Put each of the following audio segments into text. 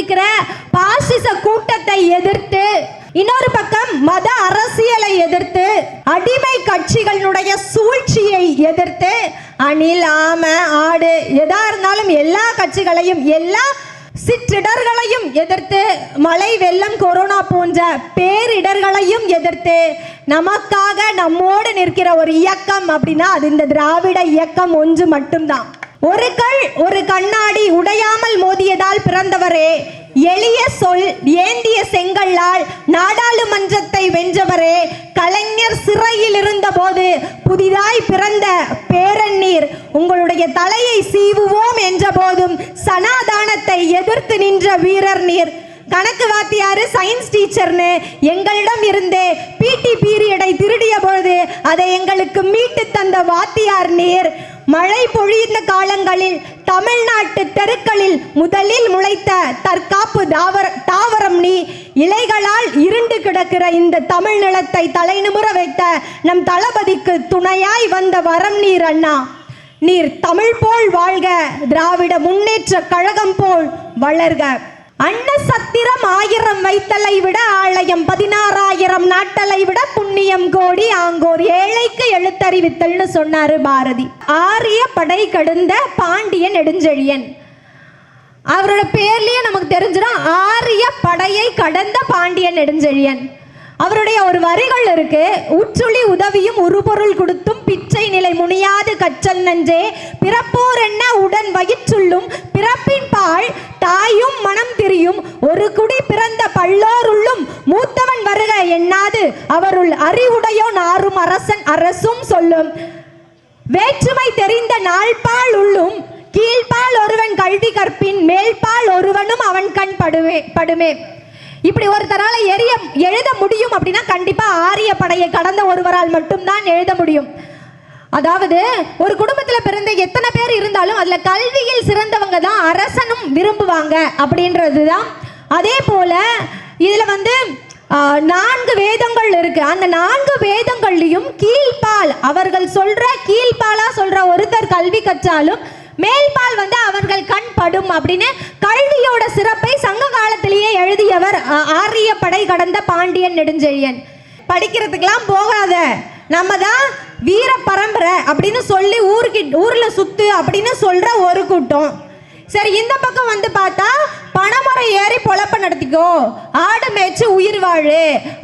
இருக்கிற பாசிச கூட்டத்தை எதிர்த்து, இன்னொரு பக்கம் மத அரசியலை எதிர்த்து, அடிமை கட்சிகளுடைய சூழ்ச்சியை எதிர்த்து, அணில் ஆமை ஆடு எதா இருந்தாலும் எல்லா கட்சிகளையும் எல்லா சிற்றிடர்களையும் எதிர்த்து, மழை வெள்ளம் கொரோனா போன்ற பேரிடர்களையும் எதிர்த்து நமக்காக நம்மோடு நிற்கிற ஒரு இயக்கம் அப்படின்னா அது இந்த திராவிட இயக்கம் ஒன்று மட்டும்தான். ஒரு கல் ஒரு கண்ணாடி உடையாமல் மோதியதால் பிறந்தவரே, எளிய சொல் ஏந்திய செங்கல்லால் நாடாளுமன்றத்தை வென்றவரே, கலைஞர் சிறையில் இருந்த போது புதிதாய் பிறந்த பேரன்னீர், உங்களுடைய தலையை சீவுவோம் என்ற போதும் சனாதானத்தை எதிர்த்து நின்ற வீரர் நீர். கணக்கு வாத்தியாரு சயின்ஸ் டீச்சர்னு எங்களிடம் இருந்து பிடி பீரியடை திருடிய பொழுது அதை எங்களுக்கு மீட்டு தந்த வாத்தியார் நீர். மழை பொழிந்த காலங்களில் தமிழ்நாட்டு தெருக்களில் முதலில் முளைத்த தற்காப்பு தாவரம் நீ. இலைகளால் இருண்டு கிடக்கிற இந்த தமிழ் நிலத்தை தலைநிமுற வைத்த நம் தளபதிக்கு துணையாய் வந்த வரம் நீர் அண்ணா. நீர் தமிழ் போல் வாழ்க, திராவிட முன்னேற்ற கழகம் போல் வளர்க. அன்ன சத்திரம் 1000 வைத்தலை விட ஆலயம் 16,000 நாட்டலை விட புண்ணியம் கோடி ஆங்கோர் ஏழைக்கு எழுத்தறிவித்தல்னு சொன்னாரு பாரதி. ஆரிய படை கடந்த பாண்டிய நெடுஞ்செழியன், அவரோட பேர்லயே நமக்கு தெரிஞ்சிடும், ஆரிய படையை கடந்த பாண்டிய நெடுஞ்செழியன். அவருடைய ஒரு வரிகள் இருக்கு, உற்றுளி உதவியும் உருபொருள் கொடுத்தும் பிச்சை நிலை முனியாது கற்றல் நன்றே, பிறப்போர் என்ன உடன் வயிற்றுள்ளும் பிறப்பின் பால் தாயும் மனம் திரியும், ஒரு குடி பிறந்த பல்லோருள்ளும் மூத்தவன் வருக எண்ணாது அவருள் அறிவுடையோன் ஆறும் அரசன் அரசும் சொல்லும், வேற்றுமை தெரிந்த நாள்பால் உள்ளும் கீழ்பால் ஒருவன் கல்வி கற்பின் மேல்பால் ஒருவனும் அவன் கண் படுமே. இப்படி ஒருத்தரால எழுத முடியும் அப்படின்னா கண்டிப்பா ஆரிய படையை கடந்த ஒருவரால் மட்டும்தான் எழுத முடியும். அதாவது ஒரு குடும்பத்துல பிறந்த எத்தனை பேர் இருந்தாலும் அதுல கல்வியில் சிறந்தவங்க தான் அரசனும் விரும்புவாங்க அப்படின்றதுதான். அதே போல இதுல 4 வேதங்கள் இருக்கு. அந்த 4 வேதங்கள்லயும் கீழ்பால், அவர்கள் சொல்ற கீழ்பாலா சொல்ற ஒருத்தர் கல்வி கற்றாலும் மேல்பால் அவர்கள் கண் படும் அப்படின்னு கல்வியோட சிறப்பை சங்க காலத்திலேயே எழுதியவர் ஆரிய படை கடந்த பாண்டியன் நெடுஞ்செழியன். படிக்கிறதுக்கெல்லாம் போகாத, நம்ம தான் வீர பரம்பரை அப்படின்னு சொல்லி ஊர்ல சுத்து அப்படின்னு சொல்ற ஒரு கூட்டம். சரி, இந்த பக்கம் பார்த்தா பனைமர ஏறி பொழப்ப நடத்திக்கோ, ஆடு மேய்ச்சி உயிர் வாழு,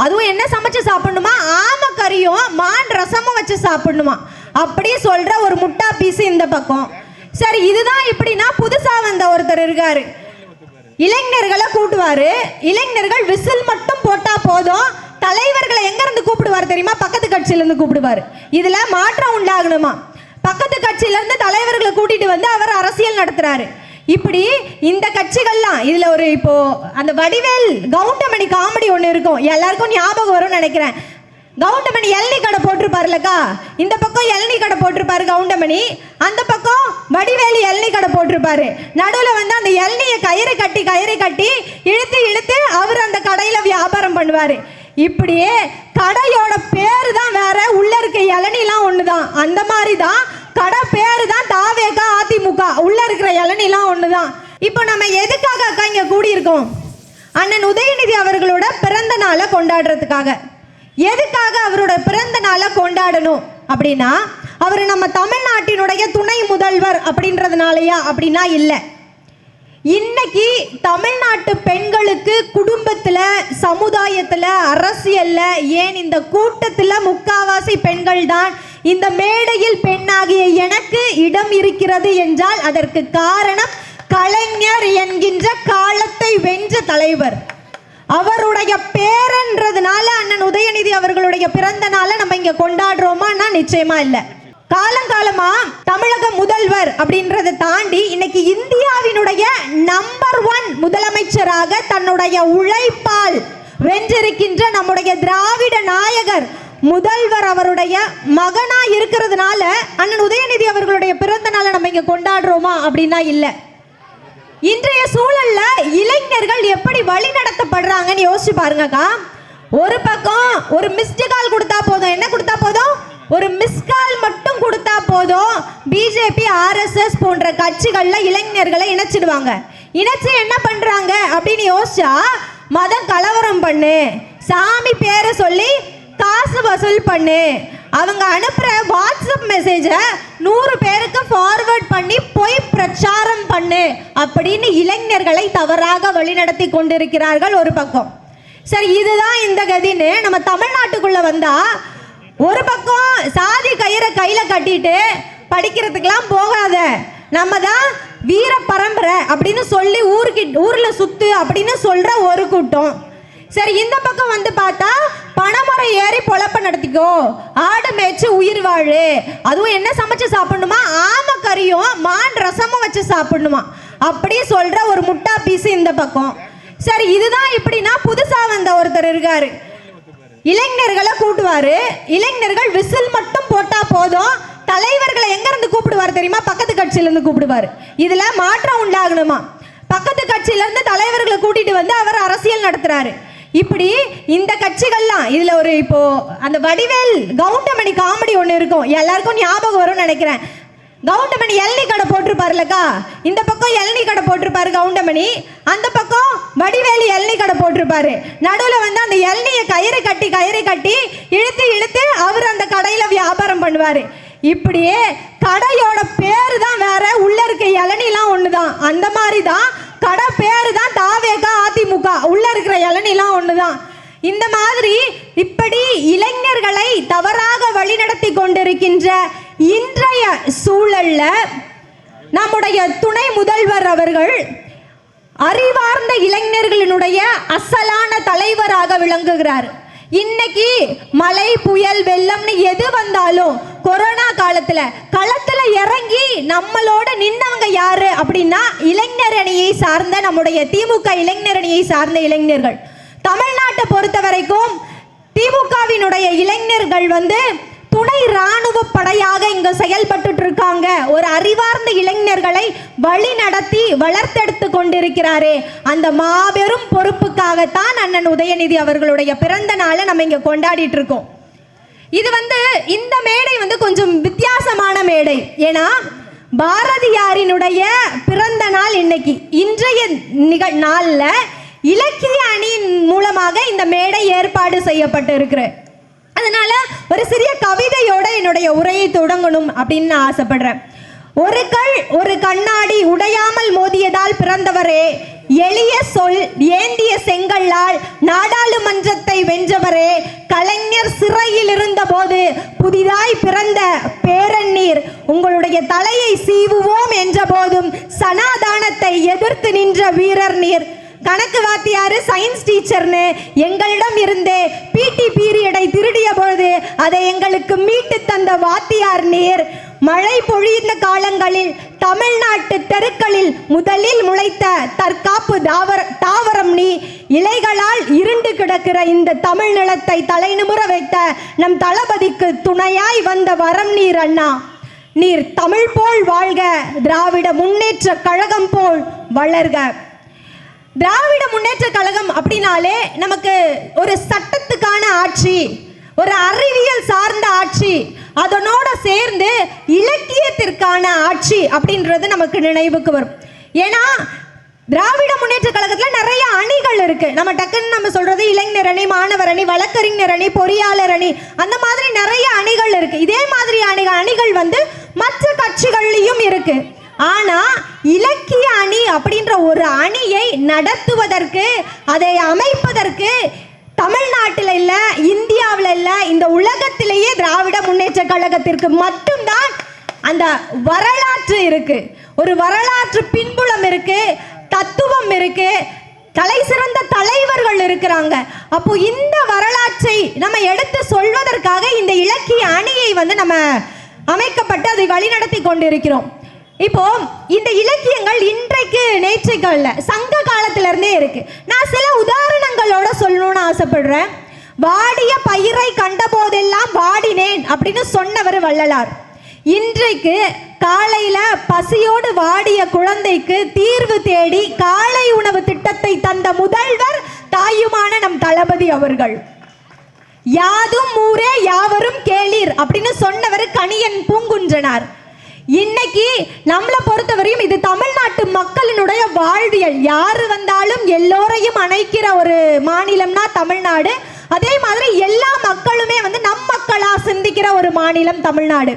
அதுவும் என்ன சமைச்சு சாப்பிடணுமா, ஆம கறியும் மான் ரசமும் வச்சு சாப்பிடணுமா அப்படி சொல்ற ஒரு முட்டா பீஸ் இந்த பக்கம். சரி, இதுதான் இப்படின்னா புதுசா வந்த ஒருத்தர் இருக்காரு, இளைஞர்களை கூட்டுவாரு. இளைஞர்கள் விசில் மட்டும் போட்டா போதும், தலைவர்களை எங்க இருந்து கூப்பிடுவார் தெரியுமா, பக்கத்து கட்சியில இருந்து கூப்பிடுவாரு. இதுல மாற்றம் உண்டாகணுமா, பக்கத்து கட்சியில இருந்து தலைவர்களை கூட்டிட்டு அவர் அரசியல் நடத்துறாரு. இப்படி இந்த கட்சிகள்லாம் இதுல ஒரு இப்போ அந்த வடிவேல் கவுண்டமணி காமெடி ஒண்ணு இருக்கும், எல்லாருக்கும் ஞாபகம் வரும்னு நினைக்கிறேன். கவுண்டமணி இளநீ கடை போட்டிருப்பாருலக்கா, இந்த பக்கம் இளநீ கடை போட்டிருப்பாரு கவுண்டமணி, அந்த பக்கம் வடிவேலி இளநீ கடை போட்டிருப்பாரு. நடுவில் அந்த இளநியை கயிறு கட்டி இழுத்து அவர் அந்த கடையில வியாபாரம் பண்ணுவாரு. இப்படியே கடையோட பேரு தான் வேற, உள்ள இருக்க இளநிலாம் ஒண்ணுதான். அந்த மாதிரி தான் கடை பேரு தான் தாவேகா அதிமுக, உள்ள இருக்கிற இளநிலாம் ஒண்ணுதான். இப்போ நம்ம எதுக்காக அக்கா இங்க கூடியிருக்கோம், அண்ணன் உதயநிதி அவர்களோட பிறந்த நாளை கொண்டாடுறதுக்காக. எதுக்காக அவரோட பிறந்த நாளை கொண்டாடணும் அப்படின்னா, அவர் நம்ம தமிழ்நாட்டினுடைய துணை முதல்வர் அப்படின்றதுனாலயா அப்படின்னா இல்லை. இன்னைக்கு தமிழ்நாட்டு பெண்களுக்கு குடும்பத்துல, சமுதாயத்துல, அரசியல்ல, ஏன் இந்த கூட்டத்துல முக்காவாசி பெண்கள் தான் இந்த மேடையில் பெண்ணாகிய எனக்கு இடம் இருக்கிறது என்றால் அதற்கு காரணம் கலைஞர் என்கின்ற காலத்தை வென்ற தலைவர். அவருடைய பேரன்றதுனால அண்ணன் உதயநிதி அவர்களுடைய பிறந்த நாளை நம்ம இங்க கொண்டாடுறோமா? நிச்சயமா இல்ல. காலங்காலமா தமிழக முதல்வர் அப்படின்றத தாண்டி இன்னைக்கு இந்தியாவினுடைய நம்பர் 1 முதலமைச்சராக தன்னுடைய உழைப்பால் வென்றிருக்கின்ற நம்முடைய திராவிட நாயகர் முதல்வர் அவருடைய மகனா இருக்கிறதுனால அண்ணன் உதயநிதி அவர்களுடைய பிறந்த நாளை நம்ம இங்க கொண்டாடுறோமா அப்படின்னா இல்ல. இன்றைய சூழல்ல இளைஞர்கள் எப்படி வழி நடத்தப்படுறாங்கன்னு யோசிச்சு பாருங்கக்கா. ஒரு பக்கம் ஒரு மிஸ்டு கால் கொடுத்தா போதும், என்ன கொடுத்தா போதும், ஒரு மிஸ்கால் மட்டும் கொடுத்தா போதும் பிஜேபி ஆர்எஸ்எஸ் போன்ற கட்சிகள்ல இளைஞர்களை இணைச்சிடுவாங்க. இணைச்சு என்ன பண்றாங்க அப்படின்னு யோசிச்சா, மதம் கலவரம் பண்ணு, சாமி பேரை சொல்லி காசு வசூல் பண்ணு, அவங்க அனுப்புற வாட்ஸ்அப் மெசேஜை 100 பேருக்கு ஃபார்வர்ட் பண்ணி போய் பிரச்சாரம் பண்ணு அப்படின்னு இளைஞர்களை தவறாக வழிநடத்தி கொண்டிருக்கிறார்கள் ஒரு பக்கம். சரி, இதுதான் இந்த கதின்னு நம்ம தமிழ்நாட்டுக்குள்ள வந்தா, ஒரு பக்கம் சாதி கயிறை கையில கட்டிட்டு படிக்கிறதுக்கெல்லாம் போகாத, நம்ம தான் வீர பரம்பரை அப்படின்னு சொல்லி ஊர்ல சுத்து அப்படின்னு சொல்ற ஒரு கூட்டம். சரி, இந்த பக்கம் வந்து பார்த்தா பணமுறை ஏறி பொழப்ப நடத்திக்கோ, ஆடு மேய்ச்சி உயிர் வாழு, அதுவும் என்ன சமைச்சு சாப்பிடணுமா, ஆமக்கறியும் மான் ரசமும் வச்சு சாப்பிடணுமா அப்படி சொல்ற ஒரு முட்டா பீஸ் இந்த பக்கம். சரி, இதுதான் இப்படின்னா புதுசா வந்த ஒருத்தர் இருக்காரு, இளைஞர்களை கூட்டுவாரு. இளைஞர்கள் விசில் மட்டும் போட்டா போதும், தலைவர்களை எங்க இருந்து கூப்பிடுவார் தெரியுமா? பக்கத்து கட்சியில இருந்து கூப்பிடுவார். இதுல மாற்றம் உண்டாகணுமா, பக்கத்து கட்சியில இருந்து தலைவர்களை கூட்டிட்டு வந்து அவர் அரசியல் நடத்துறாரு. இப்படி இந்த கட்சிகள்லாம் இதுல ஒரு இப்போ அந்த வடிவேல் கவுண்டமணி காமெடி ஒண்ணு இருக்கும், எல்லாருக்கும் ஞாபகம் வரும்னு நினைக்கிறேன். கவுண்டமணி எல்னி கடை போட்டிருப்பாருலக்கா, இந்த பக்கம் எல்னி கடை போட்டிருப்பாரு கவுண்டமணி, அந்த பக்கம் வடிவேலி எல்னி கடை போட்டிருப்பாரு. நடுவில் வந்து அந்த எல்னியை கயிறு கட்டி இழுத்து இழுத்து அவர் அந்த கடையில வியாபாரம் பண்ணுவாரு. இப்படியே கடையோட பேரு தான் வேற, உள்ள இருக்க இளநிலாம் ஒண்ணுதான். அந்த மாதிரி தான் கடை பேரு தான் தாவேகா அதிமுக, உள்ள இருக்கிற இளநிலாம் ஒண்ணுதான். இந்த மாதிரி இப்படி இளைஞர்களை தவறாக வழிநடத்தி கொண்டிருக்கின்ற இன்றைய சூழல்ல நம்முடைய துணை முதல்வர் அவர்கள் அறிவார்ந்த இளைஞர்களினுடைய அசலான தலைவராக விளங்குகிறார். இன்னைக்கு மழை புயல் வெள்ளம்னு எது வந்தாலும் கொரோனா காலத்துல களத்துல இறங்கி நம்மளோட நின்னவங்க யாரு அப்படின்னா இளைஞர் அணியை சார்ந்த நம்முடைய திமுக இளைஞர் அணியை சார்ந்த இளைஞர்கள். தமிழ்நாட்டை பொறுத்த வரைக்கும் திமுகவினுடைய இளைஞர்கள் வந்து துணை ராணுவ படையாக இங்க செயல்பட்டு இருக்காங்க. ஒரு அறிவார்ந்த இளைஞர்களை வழி நடத்தி வளர்த்தெடுத்து கொண்டிருக்கிறாரே, அந்த மாபெரும் பொறுப்புக்காகத்தான் அண்ணன் உதயநிதி அவர்களுடைய பிறந்த நாளை நம்ம இங்க கொண்டாடிட்டு இருக்கோம். இது வந்து இந்த மேடை வந்து கொஞ்சம் வித்தியாசமான மேடை. ஏன்னா பாரதியாரினுடைய பிறந்த நாள் இன்னைக்கு. இன்றைய நாள்ல இலக்கிய அணியின் மூலமாக இந்த மேடை ஏற்பாடு செய்யப்பட்டு இருக்கிற, அதனால ஒரு சிறிய கவிதையோட என்னுடைய உரையை தொடங்கணும் அப்படின்னு நான் ஆசைப்படுறேன். ஒரு கல் ஒரு கண்ணாடி உடையாமல் மோதியதால் பிறந்தவரே, எளிய சொல் ஏந்திய செங்கல்லால் நாடாளுமன்றத்தை வென்றவரே, கலைஞர் சிறையில் இருந்த போது புதிதாய் பிறந்த பேரன்னீர், உங்களுடைய தலையை சீவுவோம் என்ற போதும் சனாதானத்தை எதிர்த்து நின்ற வீரர் நீர். கணக்கு வாத்தியாரு சயின்ஸ் டீச்சர்னு எங்களிடம் இருந்தே பிடி பீரியடை திருடிய பொழுது அதை எங்களுக்கு மீட்டு தந்த வாத்தியார் நீர். மழை பொழிந்த காலங்களில் தமிழ்நாட்டு தெருக்களில் முதலில் முளைத்த தற்காப்பு தாவரம் நீ. இலைகளால் இருண்டு கிடக்கிற இந்த தமிழ் நிலத்தை தலைநிமுற வைத்த நம் தளபதிக்கு துணையாய் வந்த வரம் நீர் அண்ணா. நீர் தமிழ் போல் வாழ்க, திராவிட முன்னேற்ற கழகம் போல் வளர்க. திராவிட முன்னேற்ற கழகம் அப்படின்னாலே நமக்கு ஒரு சட்டத்துக்கான ஆட்சி, ஒரு அறிவியல் சார்ந்த ஆட்சி, அதனோட சேர்ந்து இலக்கியத்திற்கான ஆட்சி அப்படின்றது நமக்கு நினைவுக்கு வரும். ஏன்னா திராவிட முன்னேற்ற கழகத்துல நிறைய அணிகள் இருக்கு. நம்ம டக்குன்னு நம்ம சொல்றது இளைஞர் அணி, மாணவர் அணி, வழக்கறிஞர் அணி, பொறியாளர் அணி, அந்த மாதிரி நிறைய அணிகள் இருக்கு. இதே மாதிரி அணிகள் வந்து மற்ற கட்சிகள்லயும் இருக்கு. ஆனா இலக்கிய அணி அப்படின்ற ஒரு அணியை நடத்துவதற்கு, அதை அமைப்பதற்கு தமிழ்நாட்டில் இல்ல, இந்தியாவில் இல்ல, இந்த உலகத்திலேயே திராவிட முன்னேற்ற கழகத்திற்கு மட்டும்தான் அந்த வரலாற்று இருக்கு. ஒரு வரலாற்று பின்புலம் இருக்கு, தத்துவம் இருக்கு, தலை சிறந்த தலைவர்கள் இருக்கிறாங்க. அப்போ இந்த வரலாற்றை நம்ம எடுத்து சொல்வதற்காக இந்த இலக்கிய அணியை வந்து நம்ம அமைக்கப்பட்டு அதை வழிநடத்தி கொண்டிருக்கிறோம். இப்போ இந்த இலக்கியங்கள் இன்றைக்கு நேற்றைக்கு அல்ல, சங்க காலத்துல இருந்தே இருக்கு. நான் சில உதாரணங்களோட சொல்லணும்னு ஆசைப்படுறேன். வாடிய பயிரை கண்ட போதெல்லாம் வாடினேன் அப்படின்னு சொன்னவர் வள்ளலார். இன்றைக்கு காலையில பசியோடு வாடிய குழந்தைக்கு தீர்வு தேடி காலை உணவு திட்டத்தை தந்த முதல்வர் தாயுமான நம் தளபதி அவர்கள். யாதும் ஊரே யாவரும் கேளீர் அப்படின்னு சொன்னவர் கணியன் பூங்குன்றனார். இன்னைக்கு நம்மளை பொறுத்தவரையும் இது தமிழ்நாட்டு மக்களினுடைய வாழ்வியல். யாரு வந்தாலும் எல்லோரையும் அணைக்கிற ஒரு மாநிலம்னா தமிழ்நாடு. அதே மாதிரி எல்லா மக்களுமே நம் மக்களா சிந்திக்கிற ஒரு மாநிலம் தமிழ்நாடு.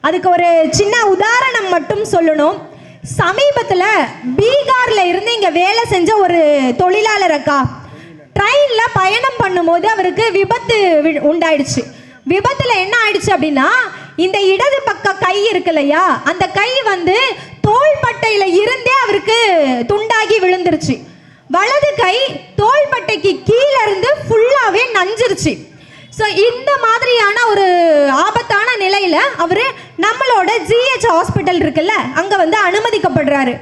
அதுக்கு ஒரு சின்ன உதாரணம் மட்டும் சொல்லணும். சமீபத்துல பீகார்ல இருந்து இங்க வேலை செஞ்ச ஒரு தொழிலாளர் அக்கா ட்ரெயின்ல பயணம் பண்ணும்போது அவருக்கு விபத்து உண்டாயிடுச்சு. விபத்துல என்ன ஆயிடுச்சு அப்படின்னா, இந்த இடது பக்க கை இருக்கு இல்லையா, அந்த கை தோள்பட்டையில இருந்தே அவருக்கு துண்டாகி விழுந்துருச்சு. வலது கை தோள்பட்டைக்கு கீழே இருந்து ஃபுல்லாவே நஞ்சிருச்சு. ஸோ இந்த மாதிரியான ஒரு ஆபத்தான நிலையில அவரு நம்மளோட GH ஹாஸ்பிட்டல் இருக்குல்ல, அங்க அனுமதிக்கப்படுறாரு.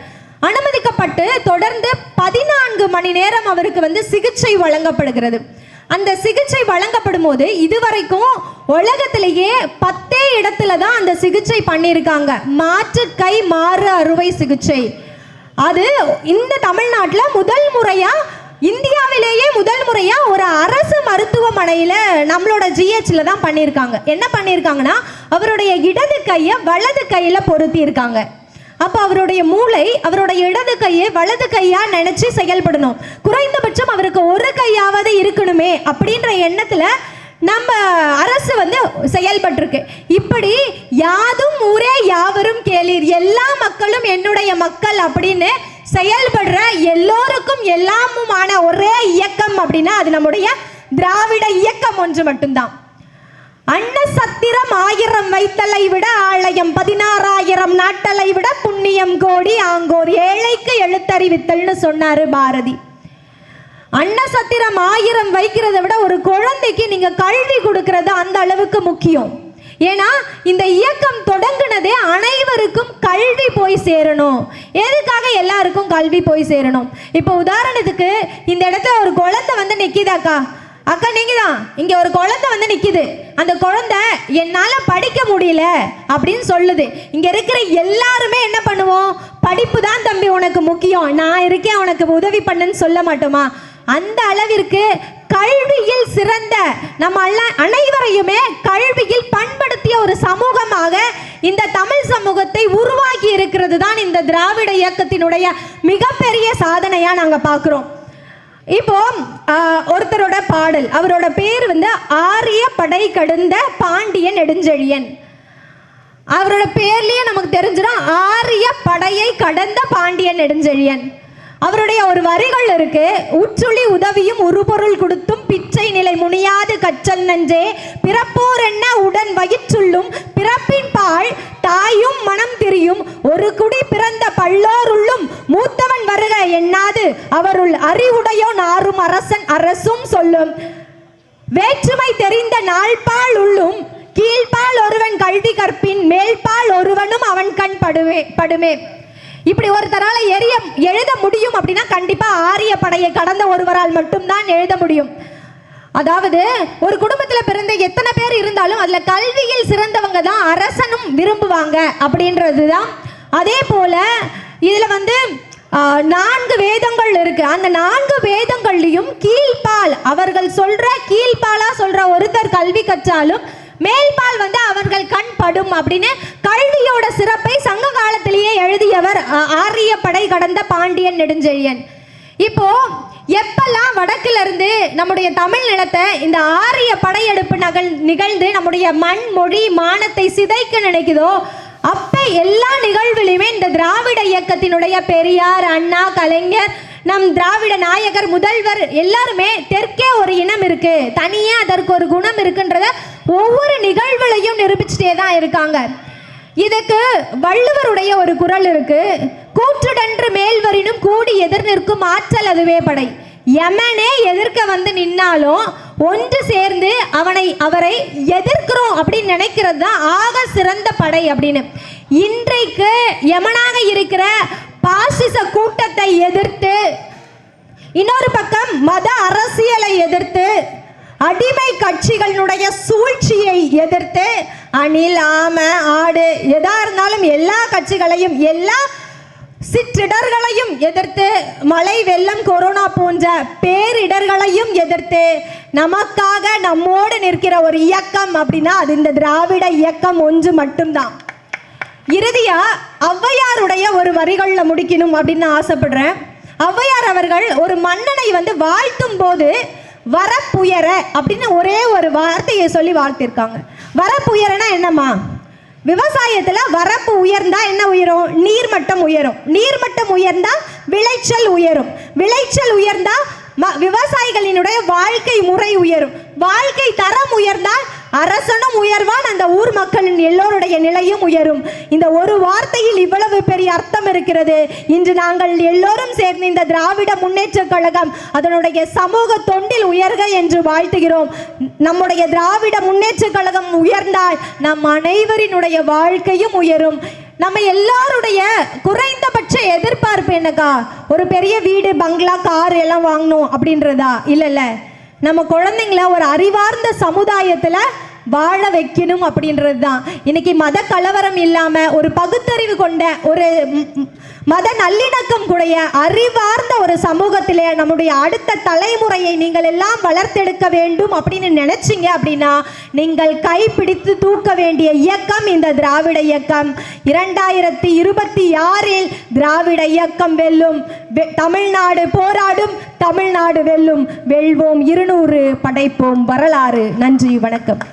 அனுமதிக்கப்பட்டு தொடர்ந்து 14 மணி நேரம் அவருக்கு சிகிச்சை வழங்கப்படுகிறது. அந்த சிகிச்சை வழங்கப்படும் போது இதுவரைக்கும் உலகத்திலேயே 10 இடத்துல தான் அந்த சிகிச்சை பண்ணியிருக்காங்க. மாற்று கை மாறு அறுவை சிகிச்சை. அது இந்த தமிழ்நாட்டில் முதல் முறையா, இந்தியாவிலேயே முதல் முறையா ஒரு அரசு மருத்துவமனையில நம்மளோட GHல தான் பண்ணியிருக்காங்க. என்ன பண்ணியிருக்காங்கன்னா, அவருடைய இடது கையை வலது கையில பொருத்தி இருக்காங்க. அப்போ அவருடைய மூளை அவருடைய இடது கையை வலது கையா நினைச்சு செயல்படணும். குறைந்தபட்சம் அவருக்கு ஒரு கையாவது இருக்கணுமே அப்படின்ற எண்ணத்துல நம்ம அரசு செயல்பட்டிருக்கு. இப்படி யாதும் ஊரே யாவரும் கேளீர், எல்லா மக்களும் என்னுடைய மக்கள் அப்படின்னு செயல்படுற எல்லோருக்கும் எல்லாமுமான ஒரே இயக்கம் அப்படின்னா அது நம்முடைய திராவிட இயக்கம் ஒன்று மட்டும்தான். அன்ன சத்திரம் 1000 வைத்தலை விட ஆலயம் 16,000 நாட்டலை விட புண்ணியம் கோடி ஆங்கோர் ஏழைக்கு எழுத்தறிவித்தல்னு சொன்னாரு பாரதி. அன்ன சத்திரம் 1000 வைக்கிறத விட ஒரு குழந்தைக்கு நீங்க கல்வி கொடுக்கறது அந்த அளவுக்கு முக்கியம். ஏன்னா இந்த இயக்கம் தொடங்குனதே அனைவருக்கும் கல்வி போய் சேரணும். எதுக்காக எல்லாருக்கும் கல்வி போய் சேரணும்? இப்போ உதாரணத்துக்கு இந்த இடத்துல ஒரு குழந்தை நிக்கிதாக்கா, அக்கா நீங்க தான் இங்க ஒரு குழந்தை நிக்குது. அந்த குழந்தை என்னால படிக்க முடியல அப்படின்னு சொல்லுது. இங்க இருக்கிற எல்லாருமே என்ன பண்ணுவோம்? படிப்பு தான் தம்பி உனக்கு முக்கியம், நான் இருக்கேன் உனக்கு உதவி பண்ணுன்னு சொல்ல மாட்டோமா? அந்த அளவிற்கு கல்வியில் சிறந்த நம்ம அனைவரையுமே கல்வியில் பண்படுத்திய ஒரு சமூகமாக இந்த தமிழ் சமூகத்தை உருவாக்கி இருக்கிறது தான் இந்த திராவிட இயக்கத்தினுடைய மிகப்பெரிய சாதனையா நாங்க பார்க்கிறோம். இப்போ ஒருத்தரோட பாடல், அவரோட பேர் ஆரிய படை கடந்த பாண்டிய நெடுஞ்செழியன். அவரோட பேர்லயே நமக்கு தெரிஞ்சிடும், ஆரிய படையை கடந்த பாண்டிய நெடுஞ்செழியன். அவருடைய ஒரு வரிகள் இருக்கு. உச்சுளி உதவியும் உருபொருள் கொடுத்தும் பிச்சை நிலை முனியாது கச்சல் நஞ்சே பிறப்போர் என்ன உடன் வயிற்றுள்ளும் பிறப்பின் பால் தாயும் மனம் திரியும் ஒரு குடி பிறந்த பல்லோருள்ளும் மூத்தவன் வருக எண்ணாது அவருள் அறிவுடையோ நாரும் அரசன் அரசும் சொல்லும் வேற்றுமை தெரிந்த நாள்பால் உள்ளும் கீழ்பால் ஒருவன் கல்வி கற்பின் மேல்பால் ஒருவனும் அவன் கண் படுமே. இப்படி ஒருத்தரால எழுத முடியும் அப்படின்னா கண்டிப்பா ஆரிய படையை கடந்த ஒருவரால் மட்டும்தான் எழுத முடியும். அதாவது ஒரு குடும்பத்துல பிறந்த எத்தனை பேர் இருந்தாலும் அதுல கல்வியில் சிறந்தவங்க தான் அரசனும் விரும்புவாங்க அப்படின்றதுதான். அதே போல இதுல 4 வேதங்கள் இருக்கு. அந்த 4 வேதங்கள்லயும் கீழ்பால், அவர்கள் சொல்ற கீழ்பாலா சொல்ற ஒருத்தர் கல்வி கற்றாலும் மேல்பால் அவர்கள் கண் படும் அப்படின்னு கல்வியோட சிறப்பை சங்க காலத்திலேயே எழுதியவர் ஆரிய படை கடந்த பாண்டியன் நெடுஞ்செழியன். இப்போ எப்பெல்லாம் வடக்குல இருந்து நம்முடைய தமிழ் நிலத்தை இந்த ஆரிய படையெடுப்பு நிகழ்ந்து நம்முடைய மண் மொழி மானத்தை சிதைக்க நினைக்குதோ அப்ப எல்லா நிகழ்விலுமே இந்த திராவிட இயக்கத்தினுடைய பெரியார், அண்ணா, கலைஞர், நம் திராவிட நாயகர், முதல்வர் எல்லாருமே தெற்கே ஒரு இனம் இருக்கு, தனியே அதற்கு ஒரு குணம் இருக்குன்றத ஒவ்வொரு நிகழ்வுலையும் நிரூபிச்சுட்டே தான் இருக்காங்க. இதுக்கு வள்ளுவருடைய ஒரு குறள் இருக்கு. கூற்றுடன்று மேல்வரினும் கூடி எதிர் நிற்கும் ஆற்றல் அதுவே படை. யமனே எதிர்க்க நின்னாலும் ஒன்று சேர்ந்து அவரை எதிர்க்கிறோம் அப்படின்னு நினைக்கிறது தான் ஆக சிறந்த படை அப்படின்னு. இன்றைக்கு யமனாக இருக்கிற பாசிச கூட்டத்தை எதிர்த்து, இன்னொரு பக்கம் மத அரசியலை எதிர்த்து, அடிமை கட்சிகளுடைய சூழ்ச்சியை எதிர்த்து, அணில், ஆமை, ஆடு எதா இருந்தாலும் எல்லா கட்சிகளையும், எல்லா சிற்றிடர்களையும் எதிர்த்து, மழை வெள்ளம் கொரோனா போன்ற பேரிடர்களையும் எதிர்த்து நமக்காக நம்மோடு நிற்கிற ஒரு இயக்கம் அப்படின்னா அது இந்த திராவிட இயக்கம் ஒன்று மட்டும்தான். இறுதியா ஔவையாருடைய ஒரு வரிகள்ல முடிக்கணும் அப்படின்னு நான் ஆசைப்படுறேன். ஔவையார் அவர்கள் ஒரு மன்னனை வாழ்த்தும் போது வரப்புயர அப்படின்னு ஒரே ஒரு வார்த்தையை சொல்லி வாழ்த்திருக்காங்க. வரப்புயரனா என்னம்மா? விவசாயத்துல வரப்பு உயர்ந்தா என்ன உயரும்? நீர்மட்டம் உயரும். நீர்மட்டம் உயர்ந்தா விளைச்சல் உயரும். விளைச்சல் உயர்ந்தா விவசாயிகளினுடைய வாழ்க்கை முறை உயரும். வாழ்க்கை தரம் உயர்ந்தால் அரசனும் உயர்வான், அந்த ஊர் மக்களின் எல்லோருடைய நிலையும் உயரும். இந்த ஒரு வார்த்தையில் இவ்வளவு பெரிய அர்த்தம் இருக்கிறது. இன்று நாங்கள் எல்லோரும் சேர்ந்து இந்த திராவிட முன்னேற்ற கழகம் அதனுடைய சமூக தொண்டில் உயர்க என்று வாழ்த்துகிறோம். நம்முடைய திராவிட முன்னேற்ற கழகம் உயர்ந்தால் நம் அனைவரினுடைய வாழ்க்கையும் உயரும். நம்ம எல்லாருடைய குறைந்தபட்ச எதிர்பார்ப்பு என்னக்கா? ஒரு பெரிய வீடு, பங்களா, கார் எல்லாம் வாங்கணும் அப்படின்றதா? இல்ல, நம்ம குழந்தைங்கள ஒரு அறிவார்ந்த சமுதாயத்துல வாழ வைக்கணும் அப்படின்றது தான். இன்னைக்கு மத கலவரம் இல்லாம ஒரு பகுத்தறிவு கொண்ட ஒரு மத நல்லிணக்கம் கூடிய அறிவார்ந்த ஒரு சமூகத்திலே நம்முடைய அடுத்த தலைமுறையை நீங்கள் எல்லாம் வளர்த்தெடுக்க வேண்டும் அப்படின்னு நினைச்சீங்க அப்படின்னா நீங்கள் கைப்பிடித்து தூக்க வேண்டிய இயக்கம் இந்த திராவிட இயக்கம். 2026 திராவிட இயக்கம் வெல்லும். தமிழ்நாடு போராடும், தமிழ்நாடு வெல்லும். வெல்வோம் 200, படைப்போம் வரலாறு. நன்றி, வணக்கம்.